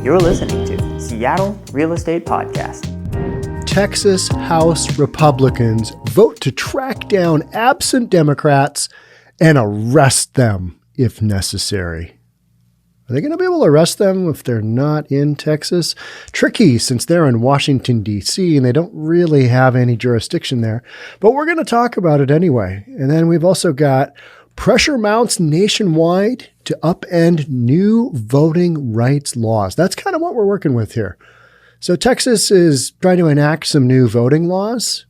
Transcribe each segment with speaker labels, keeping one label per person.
Speaker 1: You're listening to Seattle Real Estate Podcast.
Speaker 2: Texas House Republicans vote to track down absent Democrats and arrest them if necessary. Are they going to be able to arrest them if they're not in Texas? Tricky, since they're in Washington, D.C., and they don't really have any jurisdiction there. But we're going to talk about it anyway. And then we've also got pressure mounts nationwide to upend new voting rights laws. That's kind of what we're working with here. So Texas is trying to enact some new voting laws.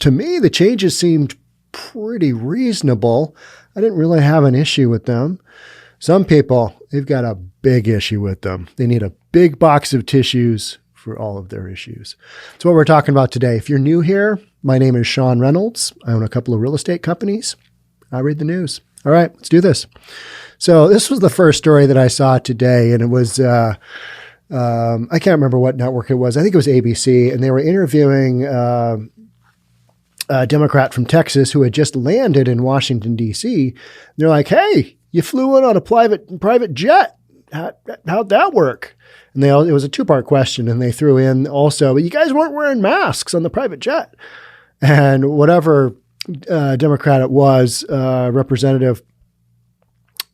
Speaker 2: To me, the changes seemed pretty reasonable. I didn't really have an issue with them. Some people, they've got a big issue with them. They need a big box of tissues for all of their issues. That's what we're talking about today. If you're new here, my name is Sean Reynolds. I own a couple of real estate companies. I read the news. All right, let's do this. So this was the first story that I saw today, and it was, I can't remember what network it was. I think it was ABC, and they were interviewing a Democrat from Texas who had just landed in Washington, D.C. They're like, hey, you flew in on a private jet. How'd that work? And it was a two-part question, and they threw in also, but you guys weren't wearing masks on the private jet. And whatever Democrat it was, representative,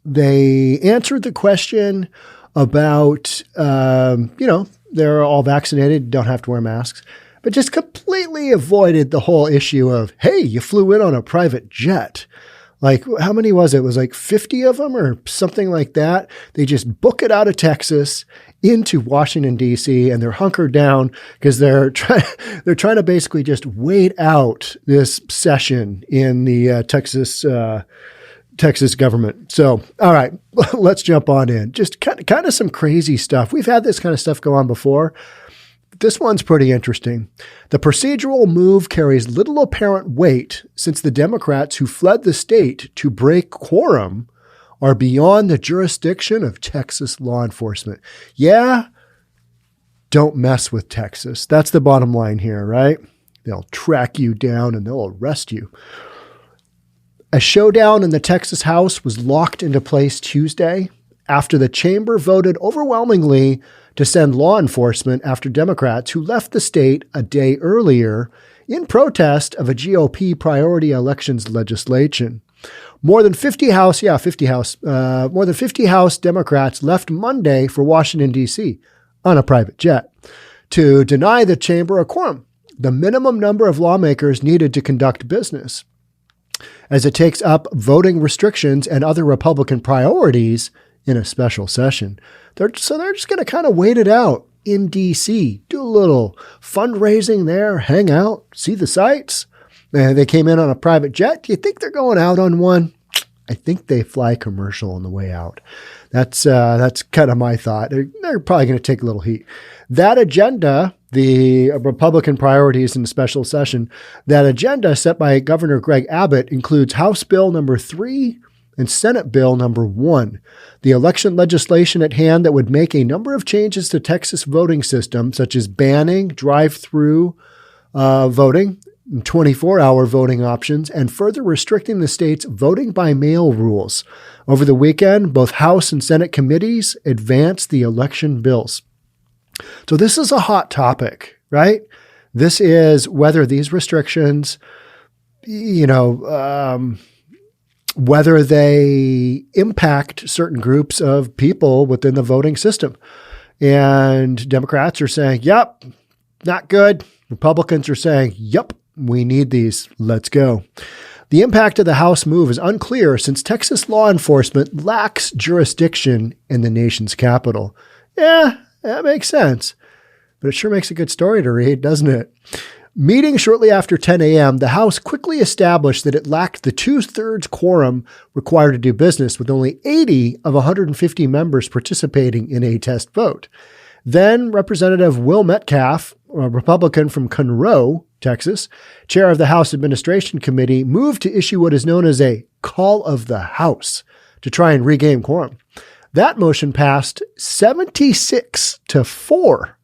Speaker 2: they answered the question about, they're all vaccinated, don't have to wear masks, but just completely avoided the whole issue of, hey, you flew in on a private jet. Like, how many was it? It was like 50 of them or something like that. They just book it out of Texas into Washington, D.C., and they're hunkered down because they're trying to basically just wait out this session in the Texas government. So, all right, let's jump on in. Just kind of some crazy stuff. We've had this kind of stuff go on before. This one's pretty interesting. The procedural move carries little apparent weight since the Democrats who fled the state to break quorum are beyond the jurisdiction of Texas law enforcement. Yeah, don't mess with Texas. That's the bottom line here, right? They'll track you down and they'll arrest you. A showdown in the Texas House was locked into place Tuesday after the chamber voted overwhelmingly to send law enforcement after Democrats who left the state a day earlier in protest of a GOP priority elections legislation. More than 50 House Democrats left Monday for Washington, D.C. on a private jet to deny the chamber a quorum, the minimum number of lawmakers needed to conduct business, as it takes up voting restrictions and other Republican priorities in a special session. They're just going to kind of wait it out in D.C., do a little fundraising there, hang out, see the sights. They came in on a private jet. Do you think they're going out on one? I think they fly commercial on the way out. That's kind of my thought. They're probably going to take a little heat. That agenda, the Republican priorities in the special session, that agenda set by Governor Greg Abbott includes House Bill number 3 and Senate Bill number 1, the election legislation at hand that would make a number of changes to Texas voting system, such as banning drive-thru voting, 24-hour voting options, and further restricting the state's voting by mail rules. Over the weekend, both House and Senate committees advanced the election bills. So this is a hot topic, right? This is whether these restrictions, whether they impact certain groups of people within the voting system. And Democrats are saying, yep, not good. Republicans are saying, yep, we need these. Let's go. The impact of the House move is unclear since Texas law enforcement lacks jurisdiction in the nation's capital. Yeah, that makes sense. But it sure makes a good story to read, doesn't it? Meeting shortly after 10 a.m., the House quickly established that it lacked the 2/3 quorum required to do business, with only 80 of 150 members participating in a test vote. Then Representative Will Metcalf, a Republican from Conroe, Texas, chair of the House Administration Committee, moved to issue what is known as a call of the House to try and regain quorum. That motion passed 76-4.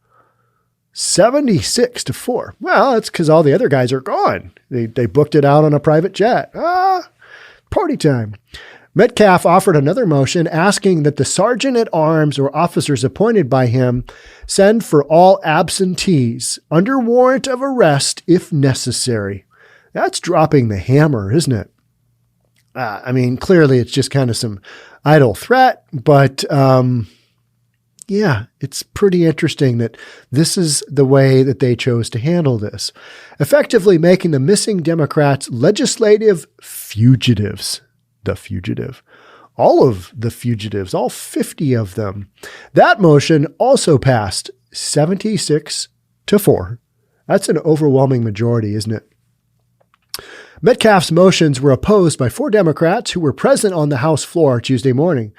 Speaker 2: 76-4. Well, that's because all the other guys are gone. They booked it out on a private jet. Party time. Metcalf offered another motion asking that the sergeant at arms or officers appointed by him send for all absentees under warrant of arrest if necessary. That's dropping the hammer, isn't it? Clearly it's just kind of some idle threat, but yeah, it's pretty interesting that this is the way that they chose to handle this, effectively making the missing Democrats legislative fugitives. The fugitive. All of the fugitives, all 50 of them. That motion also passed 76-4. That's an overwhelming majority, isn't it? Metcalf's motions were opposed by 4 Democrats who were present on the House floor Tuesday morning.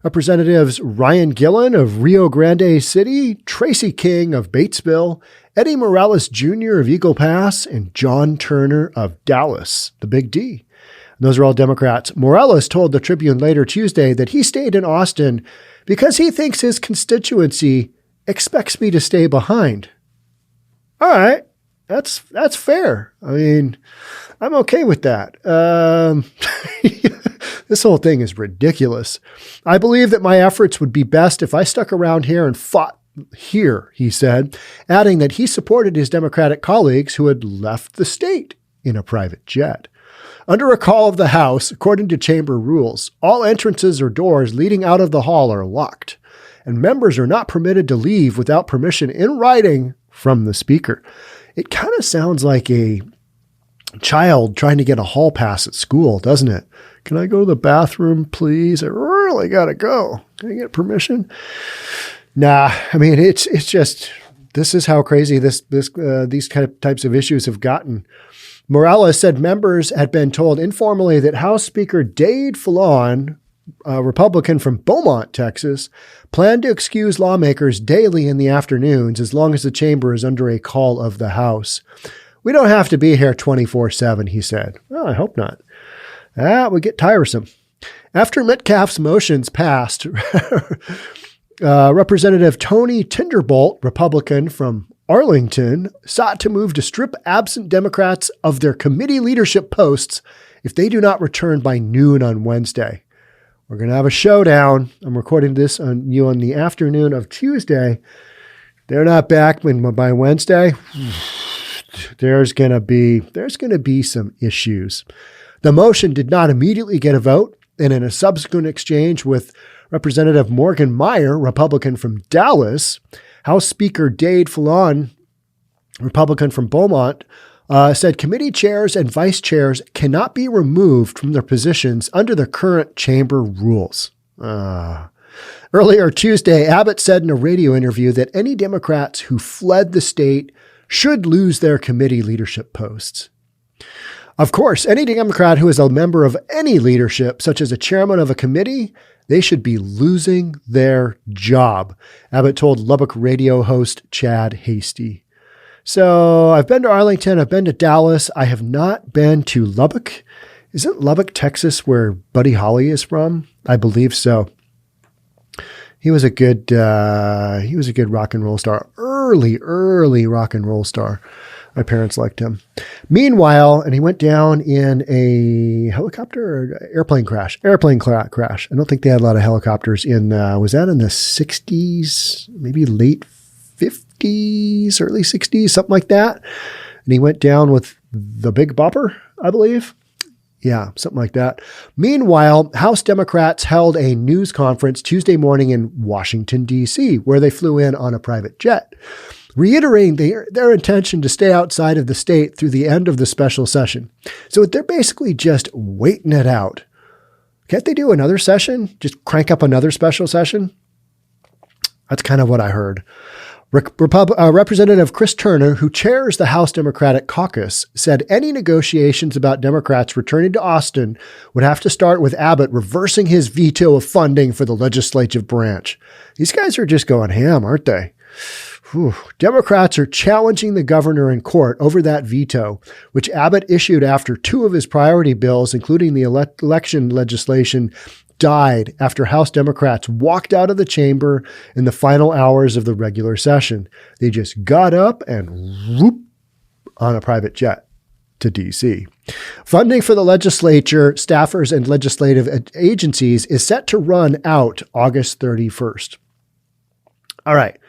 Speaker 2: Representatives Ryan Gillen of Rio Grande City, Tracy King of Batesville, Eddie Morales Jr. of Eagle Pass, and John Turner of Dallas, the Big D. Those are all Democrats. Morales told the Tribune later Tuesday that he stayed in Austin because he thinks his constituency expects me to stay behind. All right. That's fair. I'm okay with that. This whole thing is ridiculous. I believe that my efforts would be best if I stuck around here and fought here, he said, adding that he supported his Democratic colleagues who had left the state in a private jet. Under a call of the House, according to chamber rules, all entrances or doors leading out of the hall are locked, and members are not permitted to leave without permission in writing from the Speaker. It kind of sounds like a child trying to get a hall pass at school, doesn't it? Can I go to the bathroom, please? I really got to go. Can I get permission? Nah, it's just, this is how crazy these kind of types of issues have gotten. Morales said members had been told informally that House Speaker Dade Fallon, a Republican from Beaumont, Texas, planned to excuse lawmakers daily in the afternoons as long as the chamber is under a call of the House. We don't have to be here 24/7, he said. Well, I hope not. That would get tiresome. After Metcalf's motions passed, Representative Tony Tinderbolt, Republican from Arlington, sought to move to strip absent Democrats of their committee leadership posts if they do not return by noon on Wednesday. We're going to have a showdown. I'm recording this on the afternoon of Tuesday. They're not back by Wednesday. There's going to be some issues. The motion did not immediately get a vote, and in a subsequent exchange with Representative Morgan Meyer, Republican from Dallas, House Speaker Dade Fallon, Republican from Beaumont, said committee chairs and vice chairs cannot be removed from their positions under the current chamber rules. Earlier Tuesday, Abbott said in a radio interview that any Democrats who fled the state should lose their committee leadership posts. Of course, any Democrat who is a member of any leadership, such as a chairman of a committee, they should be losing their job, Abbott told Lubbock radio host Chad Hasty. So I've been to Arlington. I've been to Dallas. I have not been to Lubbock. Isn't Lubbock, Texas, where Buddy Holly is from? I believe so. He was a good rock and roll star. Early rock and roll star. My parents liked him. Meanwhile, and he went down in a helicopter or airplane crash. Airplane crash. I don't think they had a lot of helicopters in, was that in the 60s, maybe late 50s, early 60s, something like that. And he went down with the Big Bopper, I believe. Yeah, something like that. Meanwhile, House Democrats held a news conference Tuesday morning in Washington, D.C., where they flew in on a private jet, reiterating their intention to stay outside of the state through the end of the special session. So they're basically just waiting it out. Can't they do another session? Just crank up another special session? That's kind of what I heard. Representative Chris Turner, who chairs the House Democratic Caucus, said any negotiations about Democrats returning to Austin would have to start with Abbott reversing his veto of funding for the legislative branch. These guys are just going ham, aren't they? Whew. Democrats are challenging the governor in court over that veto, which Abbott issued after 2 of his priority bills, including the election legislation, died after House Democrats walked out of the chamber in the final hours of the regular session. They just got up and whoop on a private jet. to D.C. Funding for the legislature, staffers, and legislative agencies is set to run out August 31st. All right.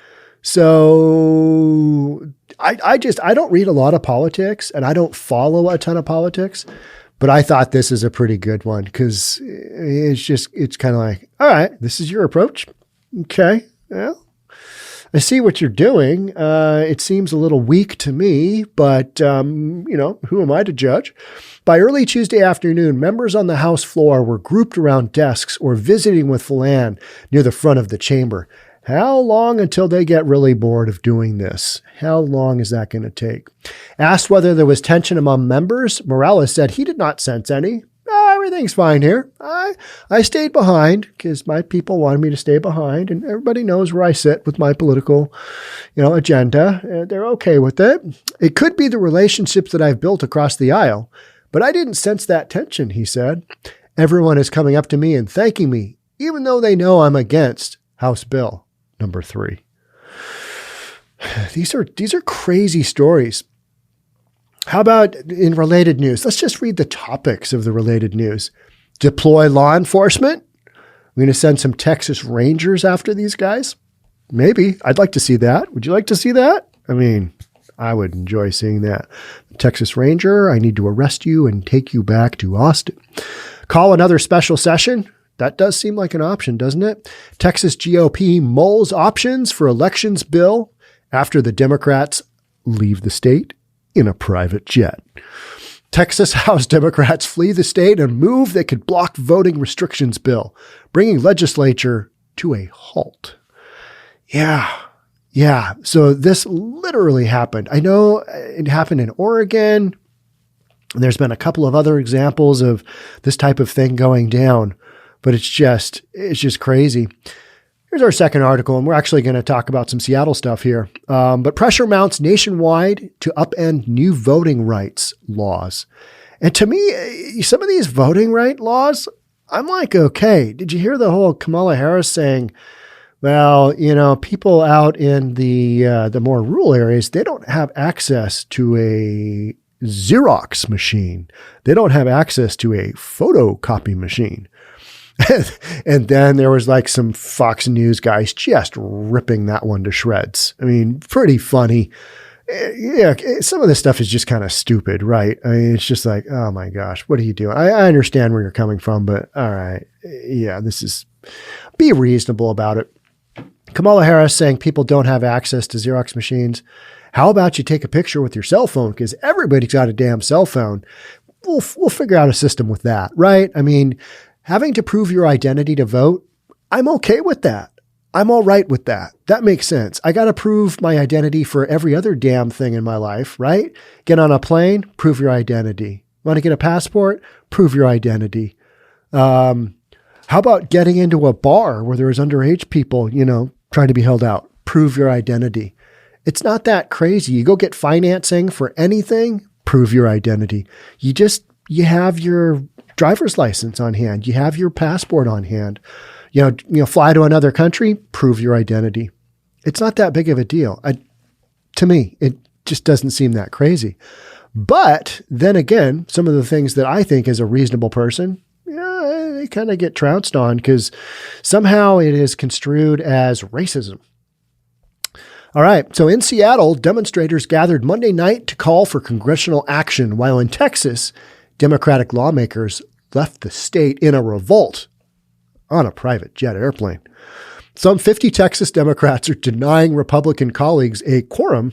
Speaker 2: So I don't read a lot of politics and I don't follow a ton of politics, but I thought this is a pretty good one because it's kind of like, all right, this is your approach. Okay. Well, I see what you're doing. It seems a little weak to me, but, who am I to judge? By early Tuesday afternoon, members on the House floor were grouped around desks or visiting with Kline near the front of the chamber. How long until they get really bored of doing this? How long is that going to take? Asked whether there was tension among members, Morales said he did not sense any. Everything's fine here. I stayed behind because my people wanted me to stay behind, and everybody knows where I sit with my political, agenda. They're okay with it. It could be the relationships that I've built across the aisle, but I didn't sense that tension, he said. Everyone is coming up to me and thanking me, even though they know I'm against House Bill number 3. These are crazy stories. How about in related news? Let's just read the topics of the related news. Deploy law enforcement. We're going to send some Texas Rangers after these guys. Maybe. I'd like to see that. Would you like to see that? I mean, I would enjoy seeing that. Texas Ranger, I need to arrest you and take you back to Austin. Call another special session. That does seem like an option, doesn't it? Texas GOP mulls options for elections bill after the Democrats leave the state in a private jet. Texas House Democrats flee the state and move that could block voting restrictions bill, bringing legislature to a halt. Yeah. So this literally happened. I know it happened in Oregon. There's been a couple of other examples of this type of thing going down, but it's just crazy. Here's our second article, and we're actually going to talk about some Seattle stuff here. But pressure mounts nationwide to upend new voting rights laws. And to me, some of these voting right laws, I'm like, okay, did you hear the whole Kamala Harris saying, well, people out in the more rural areas, they don't have access to a Xerox machine. They don't have access to a photocopy machine. And then there was like some Fox News guys just ripping that one to shreds. I mean, pretty funny. Yeah, some of this stuff is just kind of stupid, right? I mean, it's just like, oh my gosh, what are you doing? I understand where you're coming from, but all right. Yeah, be reasonable about it. Kamala Harris saying people don't have access to Xerox machines. How about you take a picture with your cell phone? Because everybody's got a damn cell phone. We'll figure out a system with that, right? I mean, having to prove your identity to vote, I'm okay with that. I'm all right with that. That makes sense. I got to prove my identity for every other damn thing in my life, right? Get on a plane, prove your identity. Want to get a passport? Prove your identity. How about getting into a bar where there's underage people, trying to be held out? Prove your identity. It's not that crazy. You go get financing for anything, prove your identity. You have your driver's license on hand. You have your passport on hand. Fly to another country, prove your identity. It's not that big of a deal. To me, it just doesn't seem that crazy. But then again, some of the things that I think as a reasonable person, they kind of get trounced on because somehow it is construed as racism. All right. So in Seattle, demonstrators gathered Monday night to call for congressional action, while in Texas, Democratic lawmakers left the state in a revolt on a private jet airplane. Some 50 Texas Democrats are denying Republican colleagues a quorum.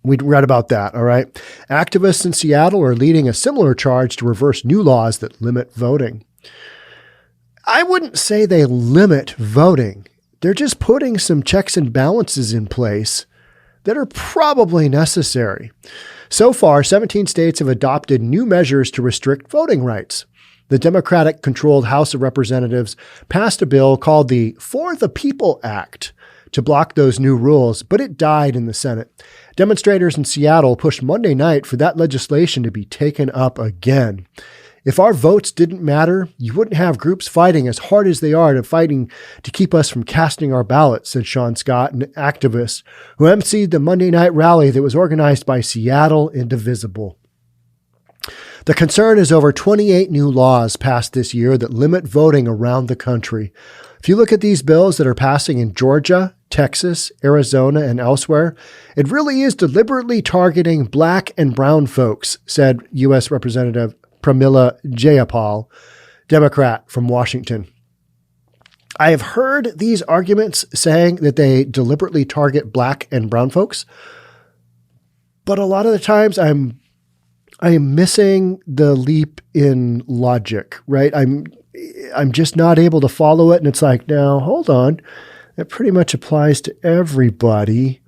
Speaker 2: We read about that, all right? Activists in Seattle are leading a similar charge to reverse new laws that limit voting. I wouldn't say they limit voting. They're just putting some checks and balances in place that are probably necessary. So far, 17 states have adopted new measures to restrict voting rights. The Democratic-controlled House of Representatives passed a bill called the For the People Act to block those new rules, but it died in the Senate. Demonstrators in Seattle pushed Monday night for that legislation to be taken up again. If our votes didn't matter, you wouldn't have groups fighting as hard as they are to keep us from casting our ballots, said Sean Scott, an activist who emceed the Monday night rally that was organized by Seattle Indivisible. The concern is over 28 new laws passed this year that limit voting around the country. If you look at these bills that are passing in Georgia, Texas, Arizona, and elsewhere, it really is deliberately targeting black and brown folks, said U.S. Representative Pramila Jayapal, Democrat from Washington. I have heard these arguments saying that they deliberately target black and brown folks, but a lot of the times I am missing the leap in logic, right? I'm just not able to follow it. And it's like, now, hold on. That pretty much applies to everybody.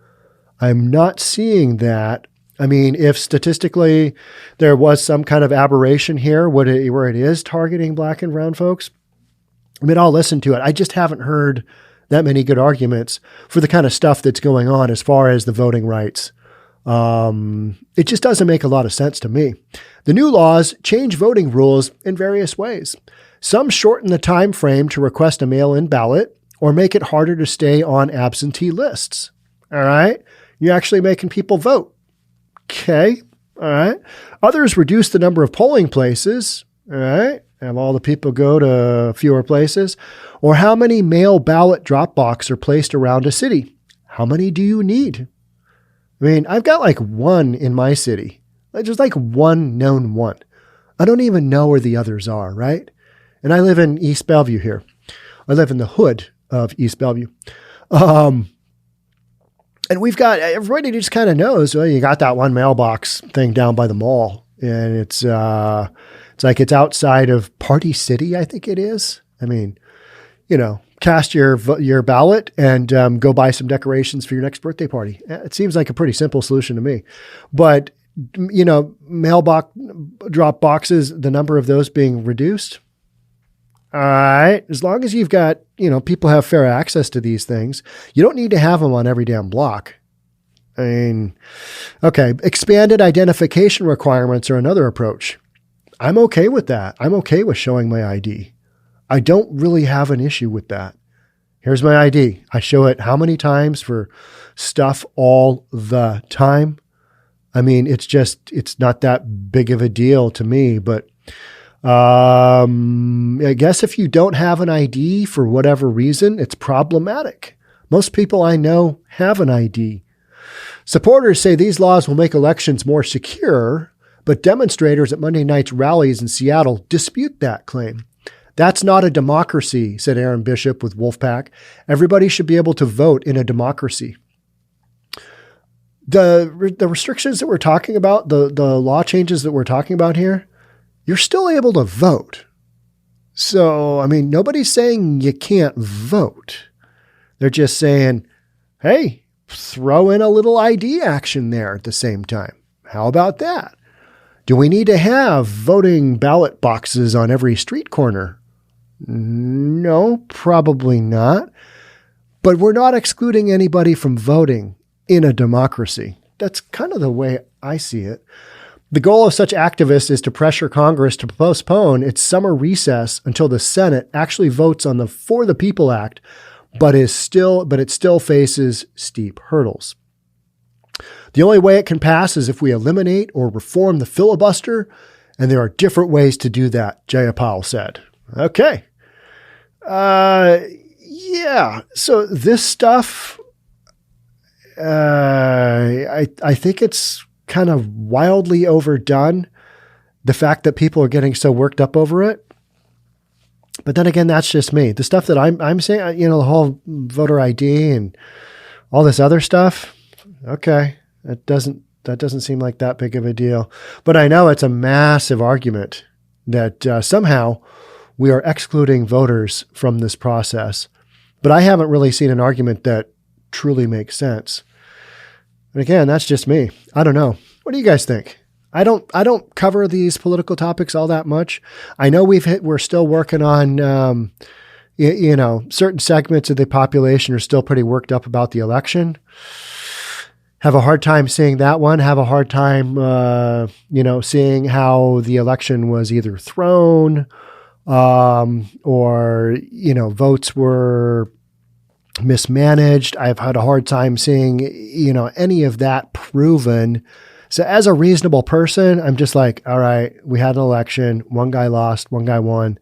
Speaker 2: I'm not seeing that. I mean, if statistically there was some kind of aberration here where it is targeting black and brown folks, I mean, I'll listen to it. I just haven't heard that many good arguments for the kind of stuff that's going on as far as the voting rights. It just doesn't make a lot of sense to me. The new laws change voting rules in various ways. Some shorten the time frame to request a mail-in ballot or make it harder to stay on absentee lists. All right. You're actually making people vote. Okay. All right. Others reduce the number of polling places. All right. Have all the people go to fewer places, or how many mail ballot drop boxes are placed around a city. How many do you need? I mean, I've got like one in my city. Just like one known one. I don't even know where the others are, right? And I live in East Bellevue here. I live in the hood of East Bellevue. And we've got, everybody just kind of knows, well, you got that one mailbox thing down by the mall. And it's like it's outside of Party City, I think it is. I mean, cast your ballot and go buy some decorations for your next birthday party. It seems like a pretty simple solution to me. But, mailbox drop boxes, the number of those being reduced. All right. As long as you've got, people have fair access to these things, you don't need to have them on every damn block. I mean, okay. Expanded identification requirements are another approach. I'm okay with that. I'm okay with showing my ID. I don't really have an issue with that. Here's my ID. I show it how many times for stuff all the time. I mean, it's not that big of a deal to me, but I guess if you don't have an ID for whatever reason, it's problematic. Most people I know have an ID. Supporters say these laws will make elections more secure, but demonstrators at Monday night's rallies in Seattle dispute that claim. That's not a democracy, said Aaron Bishop with Wolfpack. Everybody should be able to vote in a democracy. The restrictions that we're talking about, the law changes that we're talking about here, you're still able to vote. So, I mean, nobody's saying you can't vote. They're just saying, hey, throw in a little ID action there at the same time. How about that? Do we need to have voting ballot boxes on every street corner? No, probably not. But we're not excluding anybody from voting in a democracy. That's kind of the way I see it. The goal of such activists is to pressure Congress to postpone its summer recess until the Senate actually votes on the For the People Act, but it still faces steep hurdles. The only way it can pass is if we eliminate or reform the filibuster, and there are different ways to do that, Jayapal said. Okay. Yeah. So this stuff, I think it's kind of wildly overdone, the fact that people are getting so worked up over it. But then again, that's just me. The stuff that I'm saying, the whole voter ID and all this other stuff. Okay. That doesn't seem like that big of a deal, but I know it's a massive argument that somehow we are excluding voters from this process, but I haven't really seen an argument that truly makes sense. And again, that's just me. I don't know. What do you guys think? I don't cover these political topics all that much. I know we're still working on, certain segments of the population are still pretty worked up about the election. Have a hard time seeing that one. Have a hard time, seeing how the election was either thrown, or, votes were mismanaged. I've had a hard time seeing, any of that proven So as a reasonable person, I'm just like, all right, we had an election. One guy lost, one guy won.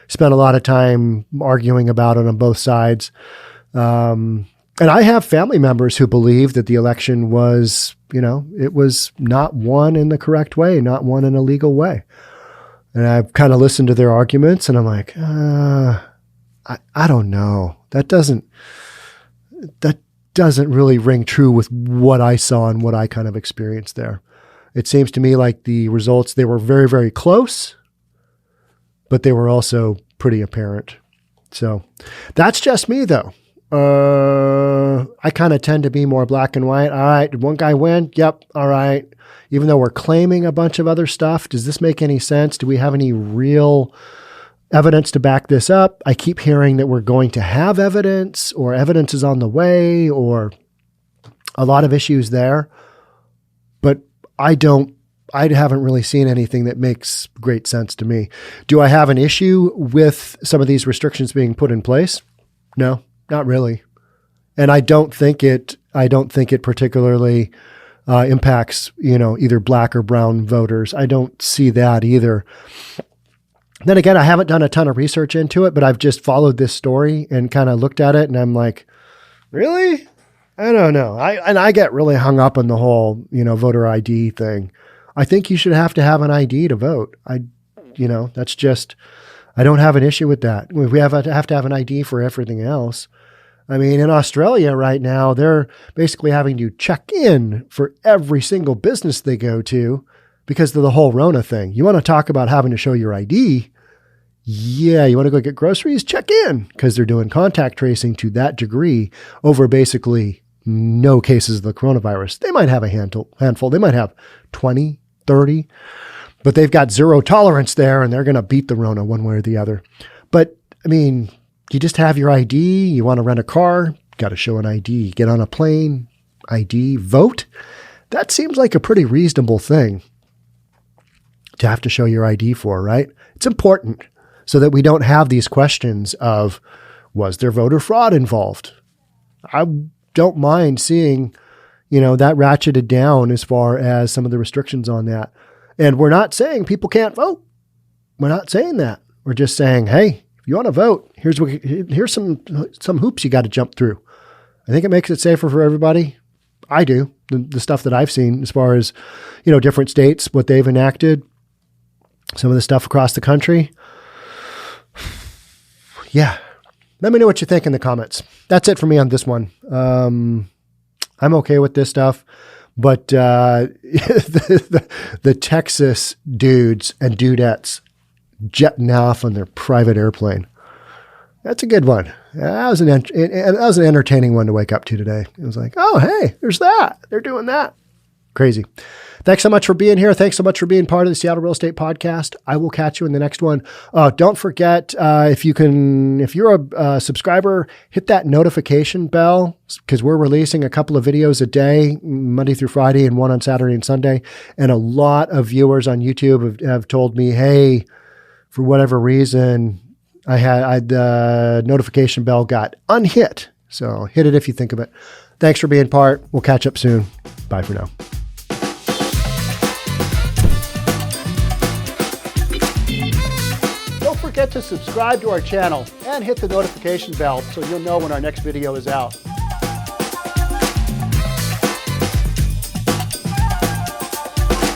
Speaker 2: Spent a lot of time arguing about it on both sides. And I have family members who believe that the election was, it was not won in the correct way, not won in a legal way. And I've kind of listened to their arguments and I'm like, I don't know. That doesn't really ring true with what I saw and what I kind of experienced there. It seems to me like the results, they were very, very close, but they were also pretty apparent. So that's just me though. I kind of tend to be more black and white. All right. Did one guy win? Yep. All right. Even though we're claiming a bunch of other stuff, does this make any sense? Do we have any real evidence to back this up? I keep hearing that we're going to have evidence or evidence is on the way or a lot of issues there. But I haven't really seen anything that makes great sense to me. Do I have an issue with some of these restrictions being put in place? No, not really. And I don't think it particularly impacts, either black or brown voters. I don't see that either. Then again, I haven't done a ton of research into it, but I've just followed this story and kind of looked at it and I'm like, really? I don't know. I get really hung up on the whole, voter ID thing. I think you should have to have an ID to vote. That's just, I don't have an issue with that. We have to have an ID for everything else. I mean, in Australia right now, they're basically having to check in for every single business they go to because of the whole Rona thing. You want to talk about having to show your ID? Yeah, you want to go get groceries? Check in because they're doing contact tracing to that degree over basically no cases of the coronavirus. They might have a handful. They might have 20, 30, but they've got zero tolerance there and they're going to beat the Rona one way or the other. But I mean, you just have your ID. You want to rent a car, got to show an ID. Get on a plane, ID, vote. That seems like a pretty reasonable thing to have to show your ID for, right? It's important so that we don't have these questions of, was there voter fraud involved? I don't mind seeing, that ratcheted down as far as some of the restrictions on that. And we're not saying people can't vote. We're not saying that. We're just saying, hey, if you want to vote, here's some hoops you got to jump through. I think it makes it safer for everybody. I do. The stuff that I've seen as far as, different states, what they've enacted, some of the stuff across the country. Yeah. Let me know what you think in the comments. That's it for me on this one. I'm okay with this stuff, but the Texas dudes and dudettes jetting off on their private airplane. That's a good one. That was an entertaining one to wake up to today. It was like, oh, hey, there's that. You're doing that. Crazy. Thanks so much for being here. Thanks so much for being part of the Seattle Real Estate Podcast. I will catch you in the next one. Don't forget, if you're a subscriber, hit that notification bell because we're releasing a couple of videos a day, Monday through Friday and one on Saturday and Sunday. And a lot of viewers on YouTube have told me, hey, for whatever reason, the notification bell got unhit. So hit it if you think of it. Thanks for being part. We'll catch up soon. Bye for now. Don't forget to subscribe to our channel and hit the notification bell so you'll know when our next video is out.